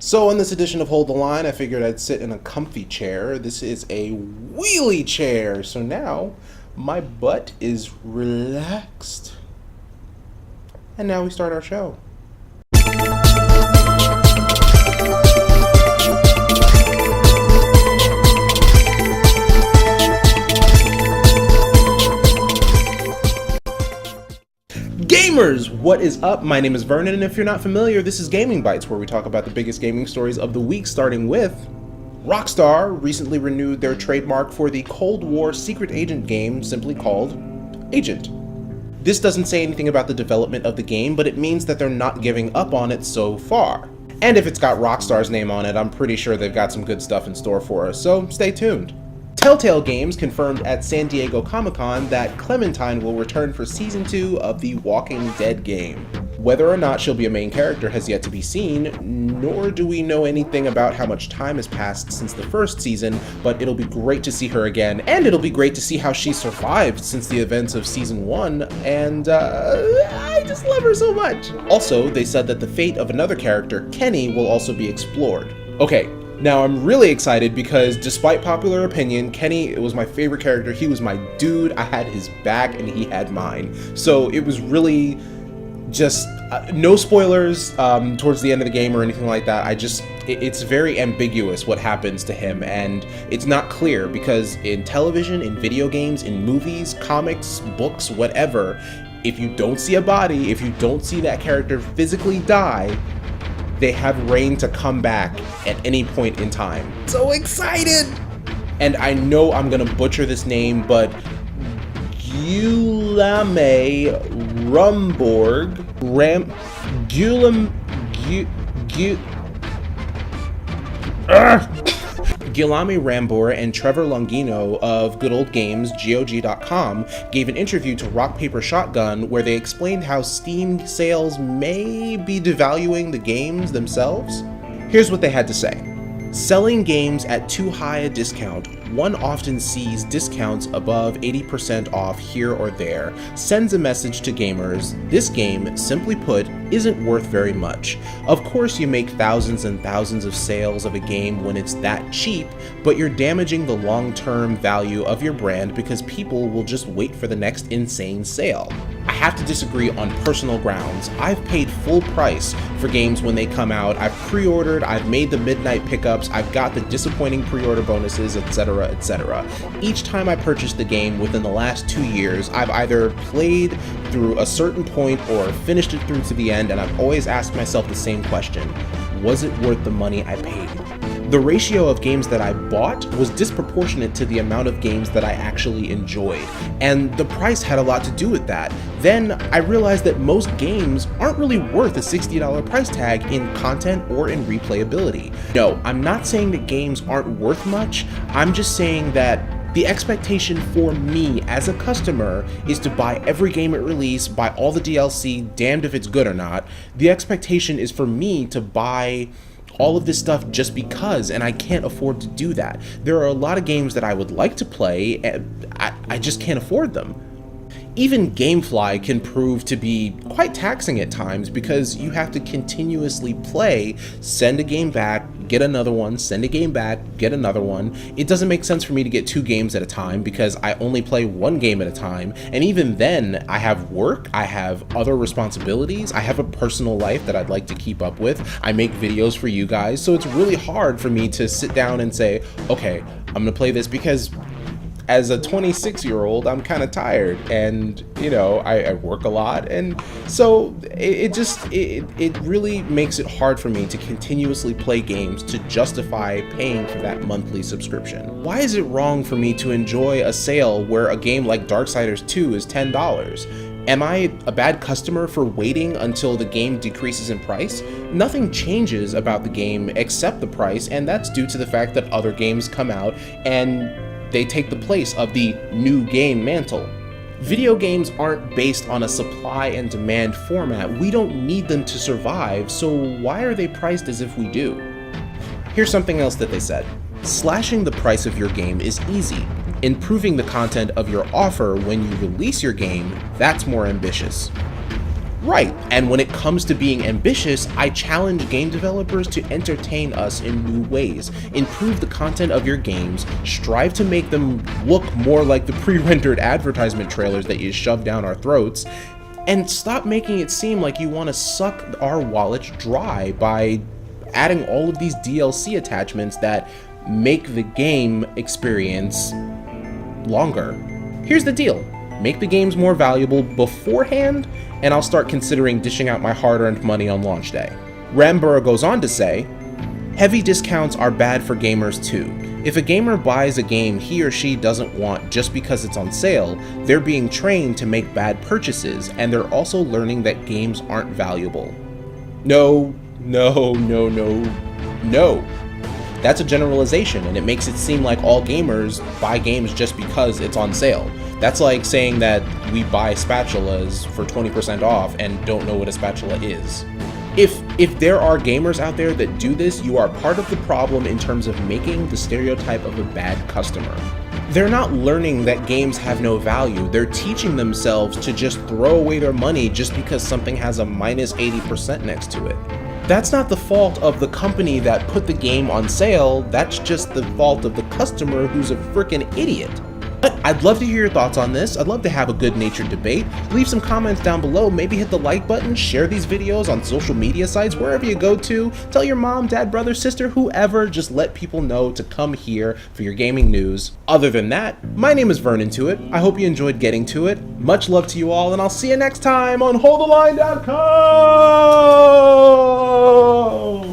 So on this edition of Hold the Line, I figured I'd sit in a comfy chair. This is a wheelie chair, so now my butt is relaxed. And now we start our show. Gamers, what is up? My name is Vernon, and if you're not familiar, this is Gaming Bytes, where we talk about the biggest gaming stories of the week, starting with Rockstar recently renewed their trademark for the Cold War secret agent game, simply called Agent. This doesn't say anything about the development of the game, but it means that they're not giving up on it so far. And if it's got Rockstar's name on it, I'm pretty sure they've got some good stuff in store for us, so stay tuned. Telltale Games confirmed at San Diego Comic-Con that Clementine will return for Season 2 of the Walking Dead game. Whether or not she'll be a main character has yet to be seen, nor do we know anything about how much time has passed since the first season, but it'll be great to see her again, and it'll be great to see how she survived since the events of Season 1, and I just love her so much! Also, they said that the fate of another character, Kenny, will also be explored. Okay. Now, I'm really excited because despite popular opinion, Kenny was my favorite character. He was my dude. I had his back and he had mine. So it was really just no spoilers towards the end of the game or anything like that. It's very ambiguous what happens to him, and it's not clear because in television, in video games, in movies, comics, books, whatever, if you don't see a body, if you don't see that character physically die, they have reign to come back at any point in time. So excited! And I know I'm gonna butcher this name, but Guillaume Rumborg, Guillaume Rambor and Trevor Longino of Good Old Games, GOG.com, gave an interview to Rock Paper Shotgun where they explained how Steam sales may be devaluing the games themselves. Here's what they had to say. Selling games at too high a discount, one often sees discounts above 80% off here or there, sends a message to gamers, this game, simply put, isn't worth very much. Of course you make thousands and thousands of sales of a game when it's that cheap, but you're damaging the long-term value of your brand because people will just wait for the next insane sale. I have to disagree on personal grounds. I've paid full price for games when they come out, I've pre-ordered, I've made the midnight pickups, I've got the disappointing pre-order bonuses, etc. etc. Each time I purchased the game within the last 2 years, I've either played through a certain point or finished it through to the end, and I've always asked myself the same question: was it worth the money I paid? The ratio of games that I bought was disproportionate to the amount of games that I actually enjoyed, and the price had a lot to do with that. Then I realized that most games aren't really worth a $60 price tag in content or in replayability. No, I'm not saying that games aren't worth much, I'm just saying that the expectation for me as a customer is to buy every game at release, buy all the DLC, damned if it's good or not. The expectation is for me to buy all of this stuff just because, and I can't afford to do that. There are a lot of games that I would like to play, and I just can't afford them. Even GameFly can prove to be quite taxing at times because you have to continuously play, send a game back, get another one, send a game back, get another one. It doesn't make sense for me to get 2 games at a time because I only play 1 game at a time, and even then I have work, I have other responsibilities, I have a personal life that I'd like to keep up with, I make videos for you guys, so it's really hard for me to sit down and say, okay, I'm gonna play this because as a 26-year-old, I'm kind of tired, and you know, I work a lot, and so it really makes it hard for me to continuously play games to justify paying for that monthly subscription. Why is it wrong for me to enjoy a sale where a game like Darksiders 2 is $10? Am I a bad customer for waiting until the game decreases in price? Nothing changes about the game except the price, and that's due to the fact that other games come out and they take the place of the new game mantle. Video games aren't based on a supply and demand format. We don't need them to survive, so why are they priced as if we do? Here's something else that they said. Slashing the price of your game is easy. Improving the content of your offer when you release your game, that's more ambitious. Right, and when it comes to being ambitious, I challenge game developers to entertain us in new ways, improve the content of your games, strive to make them look more like the pre-rendered advertisement trailers that you shove down our throats, and stop making it seem like you want to suck our wallets dry by adding all of these DLC attachments that make the game experience longer. Here's the deal. Make the games more valuable beforehand, and I'll start considering dishing out my hard-earned money on launch day. Rambura goes on to say, heavy discounts are bad for gamers too. If a gamer buys a game he or she doesn't want just because it's on sale, they're being trained to make bad purchases, and they're also learning that games aren't valuable. No. That's a generalization, and it makes it seem like all gamers buy games just because it's on sale. That's like saying that we buy spatulas for 20% off and don't know what a spatula is. If there are gamers out there that do this, you are part of the problem in terms of making the stereotype of a bad customer. They're not learning that games have no value. They're teaching themselves to just throw away their money just because something has a minus 80% next to it. That's not the fault of the company that put the game on sale, that's just the fault of the customer who's a freaking idiot. But I'd love to hear your thoughts on this. I'd love to have a good-natured debate. Leave some comments down below, maybe hit the like button, share these videos on social media sites, wherever you go to. Tell your mom, dad, brother, sister, whoever, just let people know to come here for your gaming news. Other than that, my name is Vernon To It. I hope you enjoyed getting to it. Much love to you all, and I'll see you next time on HoldTheLine.com!